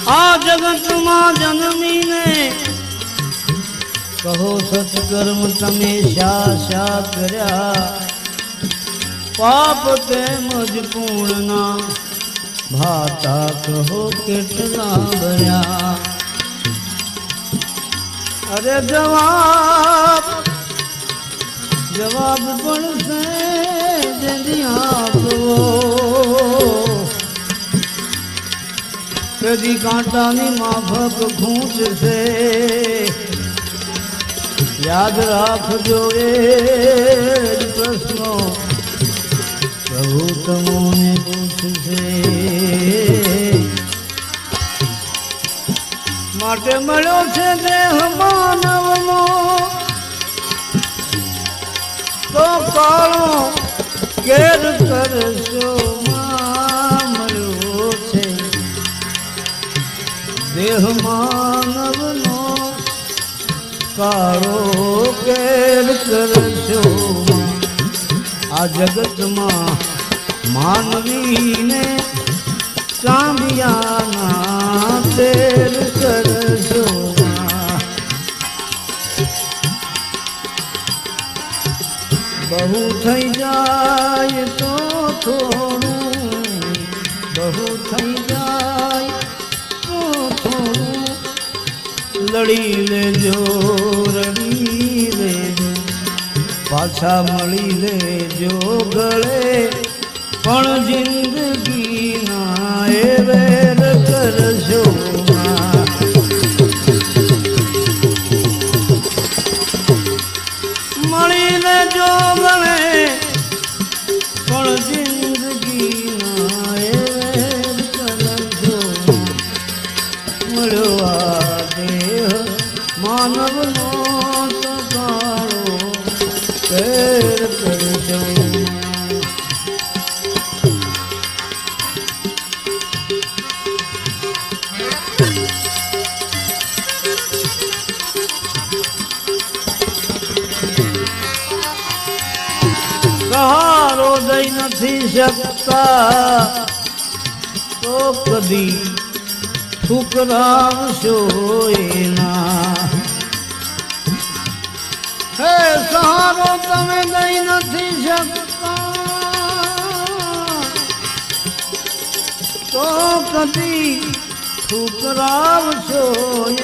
આ જગતમાં જન્મીને કહો સત્કર્મ તમે શા શા કર્યા, પાપ તેમજ પૂર્ણના ભાતા કહો કેટલા ભર્યા. અરે જવાબ પડશે જેની આપવો, કદી કાંટાની માફક ખૂંચશે. યાદ રાખજો એ પ્રશ્નો પ્રભુ તમને પૂછશે. માટે મળ્યો છે દેહ માનવનો તો કાળો કેર કરશો. મળ્યો છે દેહ માનવનો કાળો કેર કરશો. આ જગતમાં માનવીને ચાંદિયાના તેર કરશો. બહુ થઈ જાય તો થોડું, બહુ થઈ જાય તો થોડું લડી લેજો, રડી લેજો, પાછા મળી લેજો ગળે. પણ જિંદગી ના એ વેર કરશો. મળી લેજો ગળે પણ જિંદગી ના એ વેર કરશો. મળ્યો આ દેહ માનવનો તો કાળો કેર કરશો. સહારો દઈ નથી શકતા તો કદી ઠુકરાવશો એના. હે સહારો તમે દઈ નથી શકતા તો કદી ઠુકરાવશો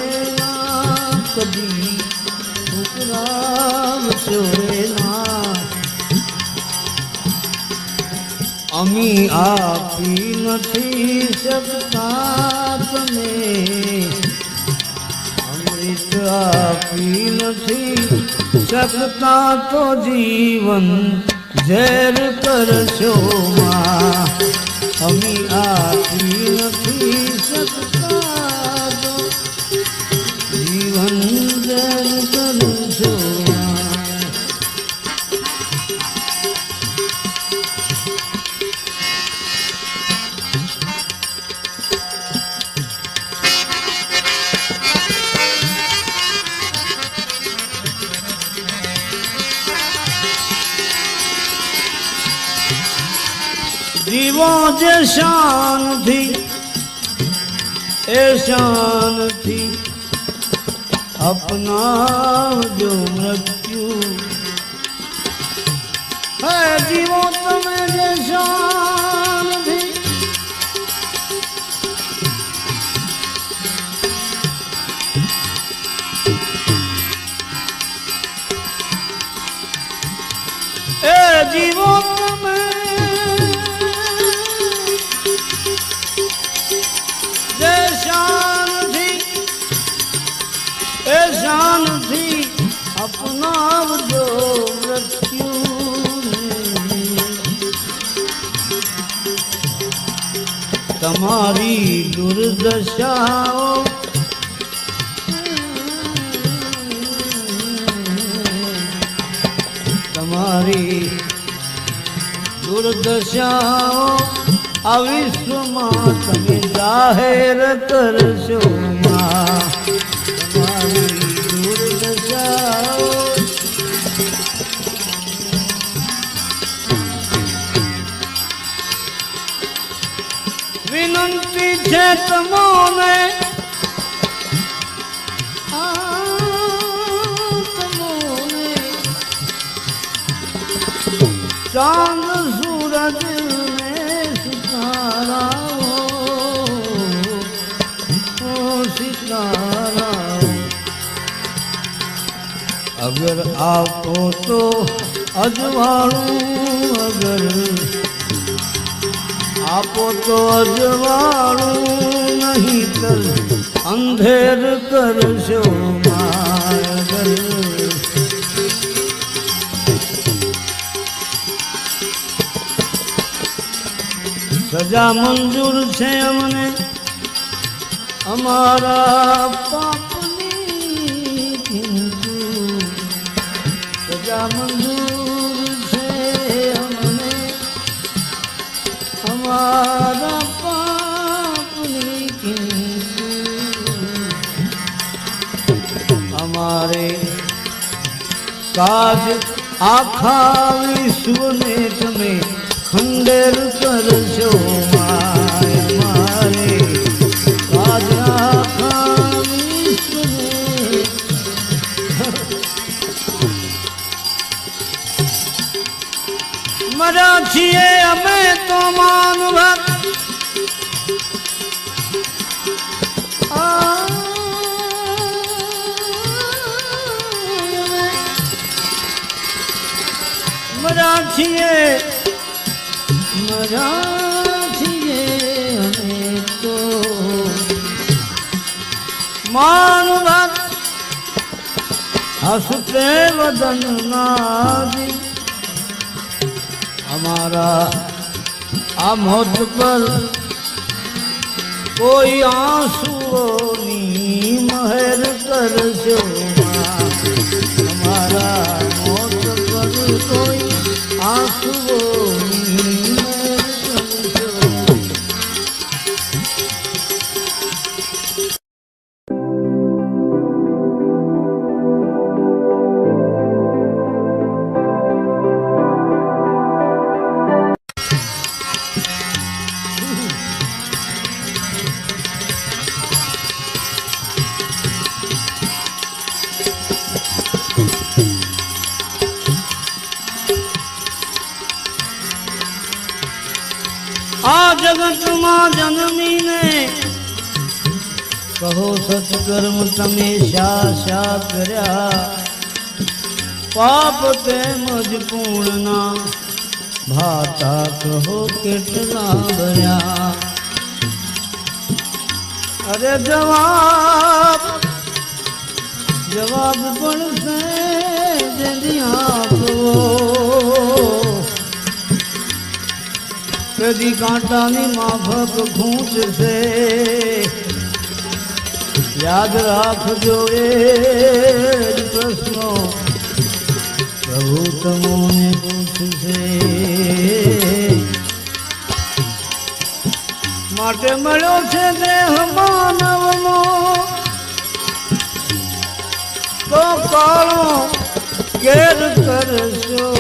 એના, કદી ઠુકરાવશો એના. અમી આપી નથી શકતા તમે, અમૃત આપી નથી શકતા તો જીવન ઝેર કરશો. અમી આપી નથી શકતા તો જીવન ઝેર કરશો. જીવો જે શાનથી એ શાનથી અપનાવજો મૃત્યુ. હે જીવો તમે જે શાનથી એ જીવો તમે શાનથી અપનાવજો મૃત્યુને. તમારી દુર્દશાઓ તમારી દુર્દશાઓ આ વિશ્વમાં તમે જાહેર કરશો. વિનંતી છે તમોને ચાંદ સૂરજ ને સિતારા સિતારા અગર આપો તો અજવાળું અગર આપો તો અજવાળું નહીં તર અંધેર કરશો માગર સજા મંજૂર છે અમને અમારા પાપની કિંતુ સજા મંજૂર છે અમને અમારા પાપની કિંતુ અમારે કાજ આખા વિશ્વને તમે ખંડેર કરશો માય મારે કાજ આખા વિશ્વને મરા છીએ અમે તો માનવત મરા છીએ અમે તો માનવત હસતે વદન નાજી हमारा आ मोत पर कोई आंसुओं महर करशो हमारा मोत पर कोई आंसुओं महर करशो आ जगत में जन्मी ने कहो सत्कर्म तमे शा शा कर्या पाप तेमज पूर्णना भाता कहो केटला भर्या अरे जवाब जवाब पण से जदिया को कदी कांटानी माफक खूंच से याद राखजो ए प्रश्नो प्रभु तमोने पूछसे माटे मळ्यो छे देह मानवनो तो काळो केर करशो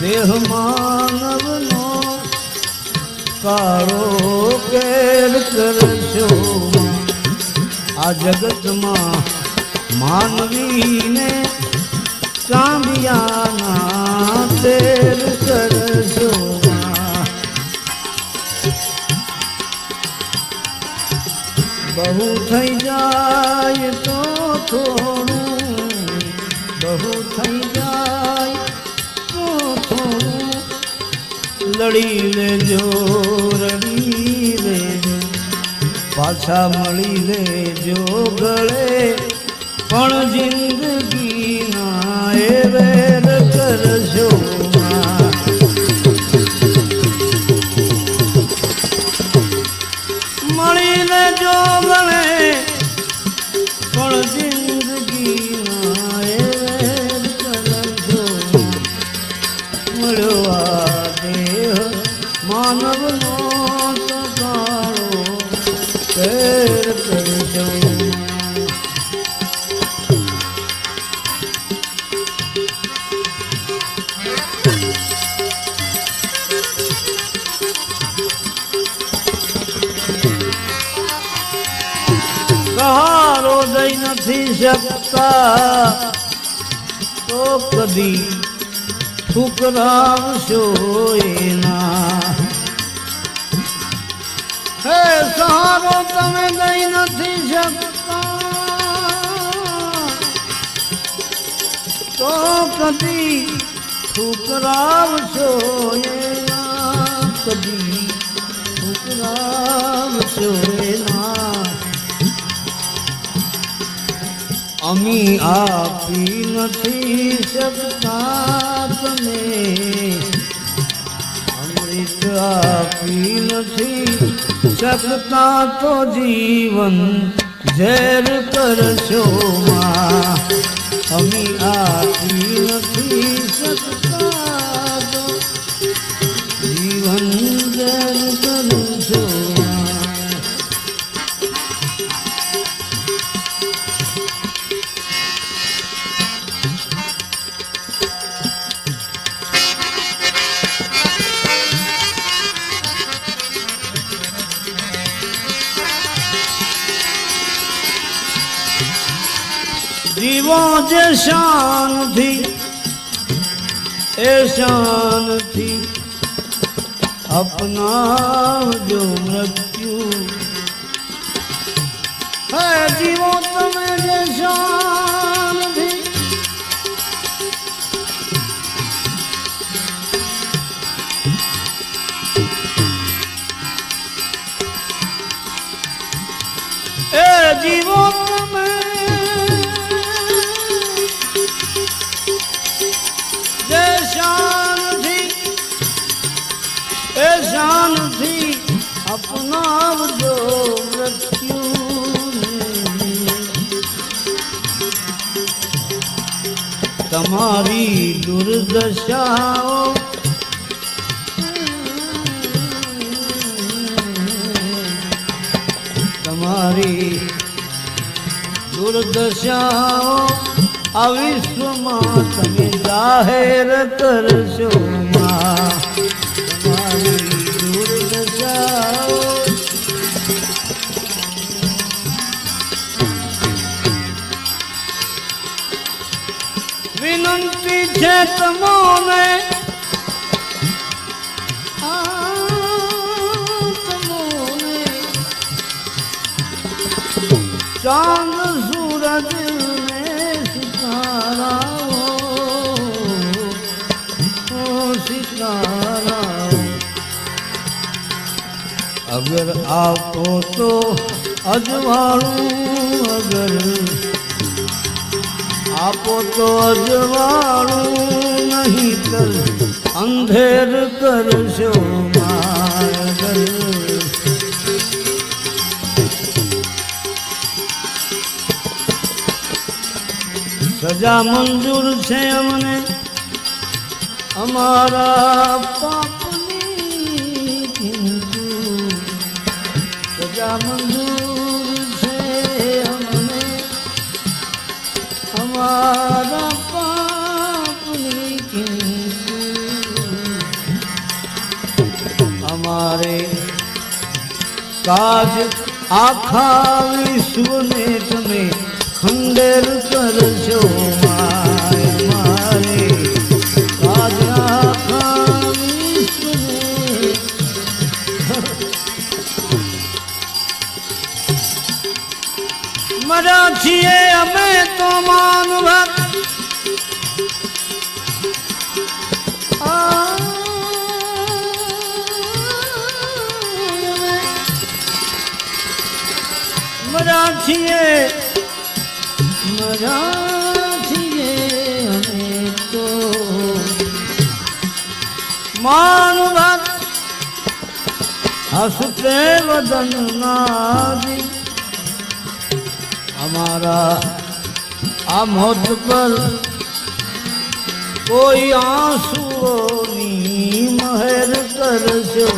देह मानव नो कारो केर करशो आ जगत मां मानवी ने चांदियाना तेर करशो बहु थई जाय तो थोड़ू बहु थई जाय लड़ी लेजो रड़ी लेजो पाछा मળી लेजो गळे पण जिंदगी ना ए वेर करशो मળી लेजो गळे पण जिंदगी ना ए वेर करशो મળ્યો मानव नो तो काळो केर करशो દઈ નથી શકતા તો કદી ઠુકરાવશો એના. હે સહારો તમે દઈ નથી શકતા તો કદી ઠુકરાવશો એના, કદી ઠુકરાવશો એના. અમી આપી નથી શકતા તમે, અમૃત આપી નથી શકતા તો જીવન ઝેર કરશો માં. અમી આપી નથી શકતા તો જીવન ઝેર કરશો. જીવો જે શાનથી એ શાનથી અપનાવજો મૃત્યુ. હે જીવો તમે જે શાનથી એ જીવો તમે શાનથી અપનાવજો મૃત્યુને. તમારી દુર્દશાઓ તમારી દુર્દશાઓ આ વિશ્વમાં તમે જાહેર કરશો માં. વિનંતી છે તમોને તમોને ચાંદ સૂરજ ને સિતારાઓ સિતારાઓ. અગર આપો તો અજવાળું, અગર આપો તો અજવાળું, નહીં કર અંધેર કરશો માર. સજા મંજૂર છે અમને અમારા પાપની, કિંતુ સજા મંજૂર છે અમને અમારા પાપની, કિંતુ અમારે કાજ આખા વિશ્વને તમે ખંડેર કરશો મારે. કાજ આખા વિશ્વને મરા છીએ અમે તો માનવત. મરા છીએ અમે તો માનવત. હસતે વદન નાદી हमारा आ मोत पर कोई आंसुओं महर करशो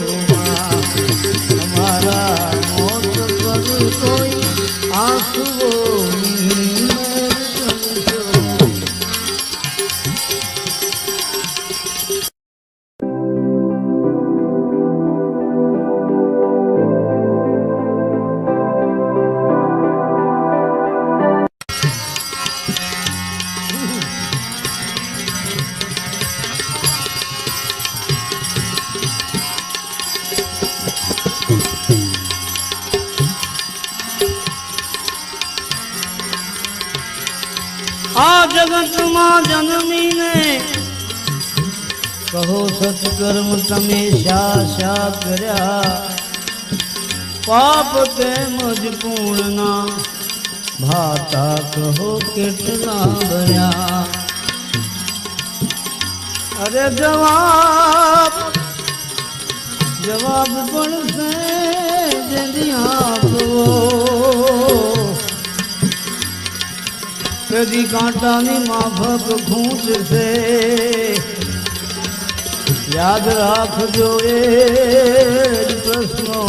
हमारा मोत पर कोई आंसुओं जगत में जन्मी ने कहो सत्कर्म तमे शा शा कर्या पाप तेमज पूर्णना भाता कहो कितना भया। अरे जवाब जवाब पड़से जदिया कदी कांटानी माफक खूंट से याद राख जो प्रश्नो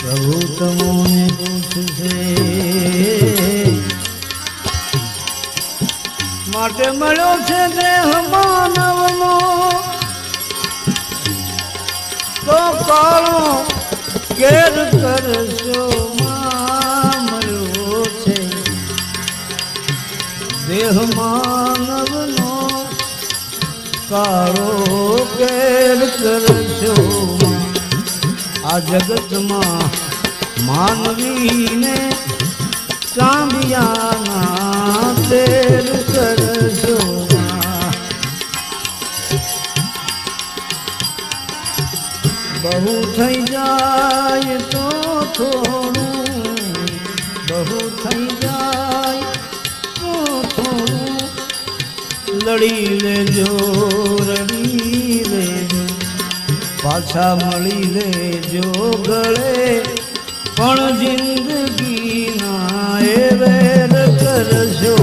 प्रभु तमोने पूछ से माटे मळ्यो छे देह मानवनो तो काळो केर करशो मळ्यो छे देह मानवनो काळो केर करशो। आ जगत में मानवी ने चांदियाना तेर करशो। बहु थई जाय तो थोड़ू बहु थई जाय तो थोड़ू लड़ी लेजो रड़ी लेजो पाछा मળી लेजो गळे पण जिंदगी ना ए वेर करशो।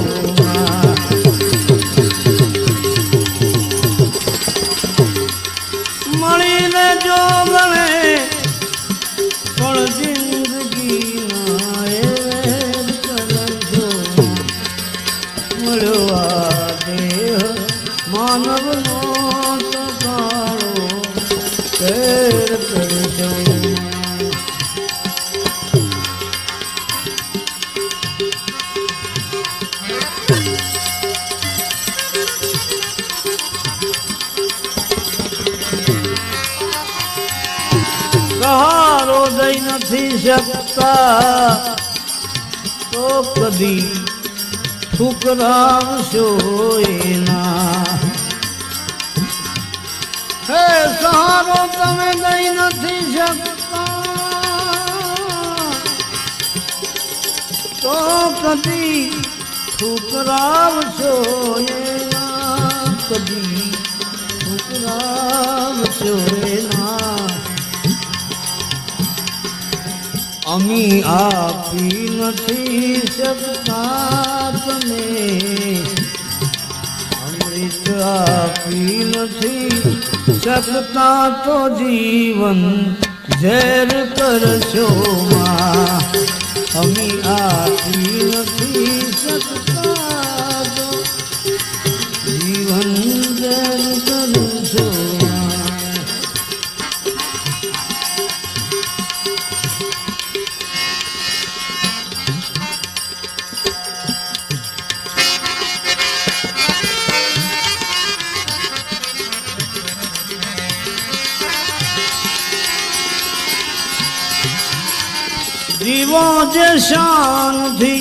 मળી लेजो गळे पण जिंदगी ना ए वेर करशो। मळ्यो आ देह मानवनो तो काळो केर करशो। सहारो दई नथी शकता तो कदी ठुकरावशो एना। हे सहारो तमे दई नथी शकता तो कदी ठुकरावशो एना कदी ठुकरावशो एना। अमी आपी नथी शकता तमे अमृत आपी नथी शकता तो जीवन ઝેર કરશો માં અમી આપી નથી શકતા તો જીવન ઝેર કરશો जीवो जे शान थी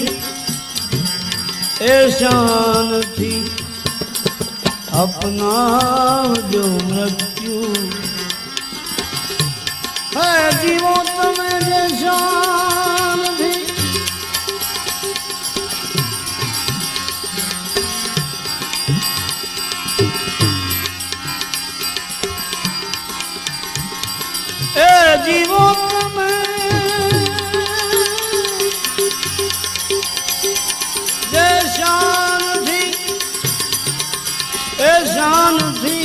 ए शान थी अपना जो मृत्यु है जीवो तमें जे शान थी ए जीवो तमें शान थी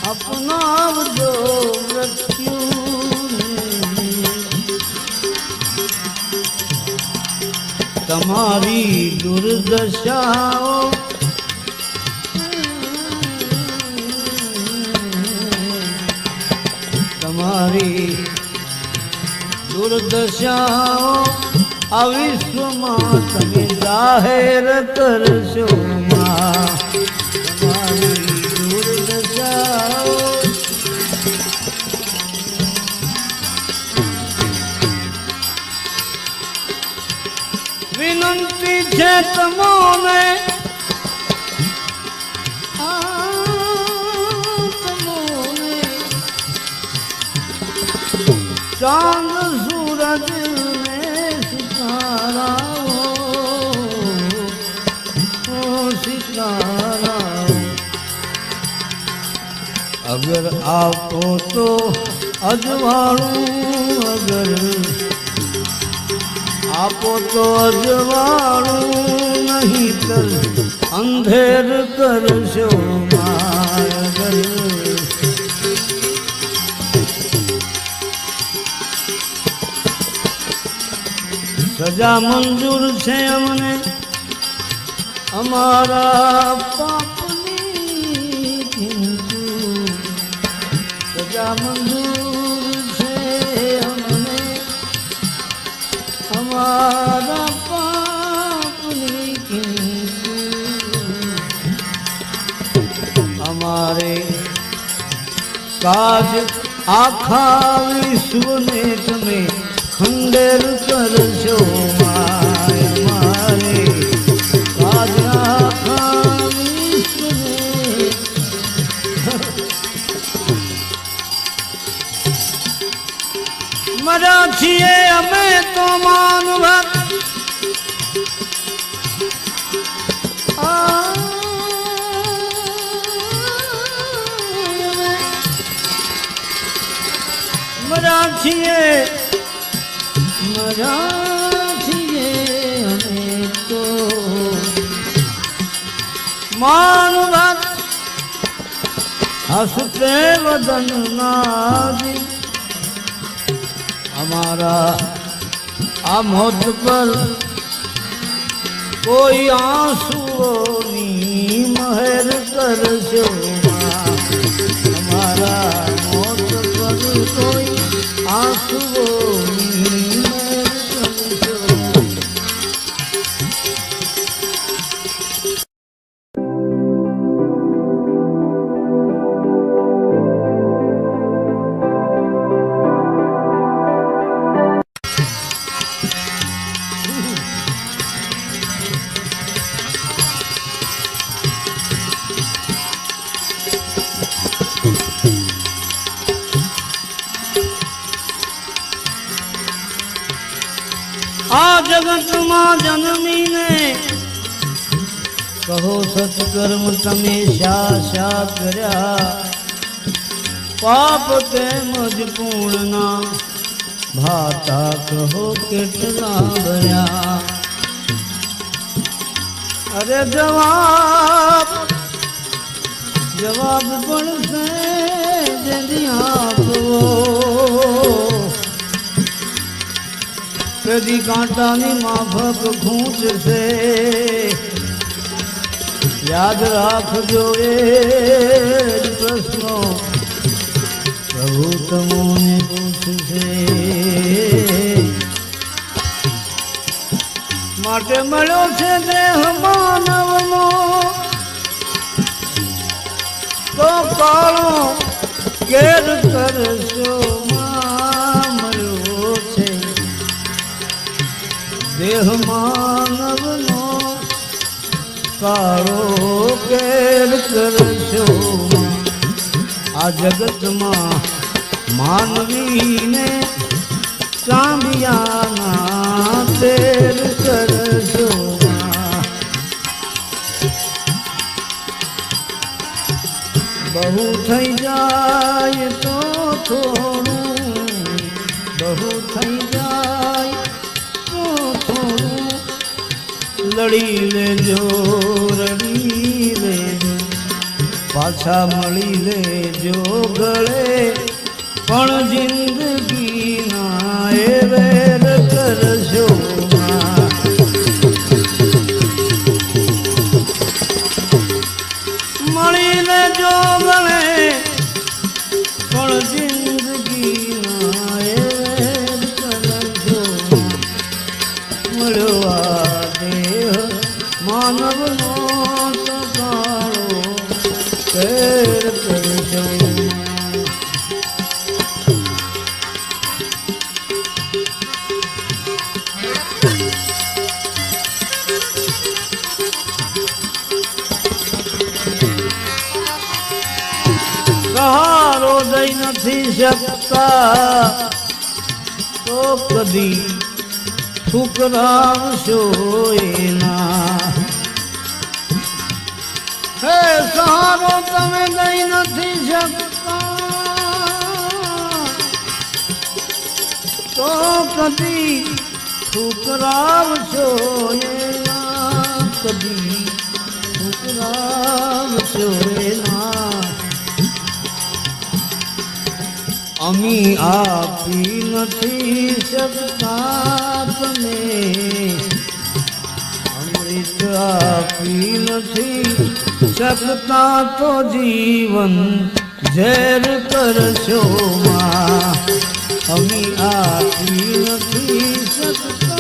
अपना जो मृत्यु तुम्हारी दुर्दशाओ तुम्हारी दुर्दशाओ आ विश्व में तमे जाहिर करशो मां विनंती है तमोने चांद सूरज में सितारा हो सितारा। अगर आपो तो अजवाड़ू, अगर आपो तो अजवाड़ू, नहीं तर अंधेर कर शो मार। सजा मंजूर छे अमने अमारा पापनी किंतु, सजा मंजूर छे अमने अमारा पापनी किंतु, हमारे काज आखा विश्व ने तुम्हें खंडेर कर शो माय मारे। काज आखा विश्व ने मरा छिए अमे तो मान भक्त मरा छिए हमें तो मान भक्त हंसते वदन नाजी। हमारा आ मौत पर कोई आंसू नी महर कर शो। हमारा मौत पर कोई आंसू आ जगत मां जन्मी ने कहो सत्कर्म तमे शा शा कर्या। पाप ते मुझ पूर्ण ना भाता कहो कितना भया। अरे जवाब जवाब पण से जदी आपो कदी कांटा नी माफक खूंच से। याद राख जो प्रश्नो प्रभु तमोने पूछ से। माटे मळ्यो छे देह मानवनो तो काळो केर करशो। देह मानव नो कारो केर करशो। आ जगत मां मानवी ने चांदिया ना तेर करशो। बहु थई जाए तो थोड़ू, बहु थई जाए लड़ी ले जो रड़ी ले जो पाछा मળી ले जो गले पण जिंदगी ना ए वेर करशो। मળી ले जो गले पण जिंदगी ना ए वेर करशो। मळ्यो मानव नो तो काळो केर करशो। સહારો દઈ નથી શકતા તો કદી ઠુકરાવશો એના. હે સહારો તમે દઈ નથી શકતા તો કદી ઠુકરાવશો એના, કદી ઠુકરાવશો એના. અમી આપી નથી શકતા તમે, અમૃત આપી નથી શકતા તો જીવન ઝેર કરશો માં. અમી આપી નથી શકતા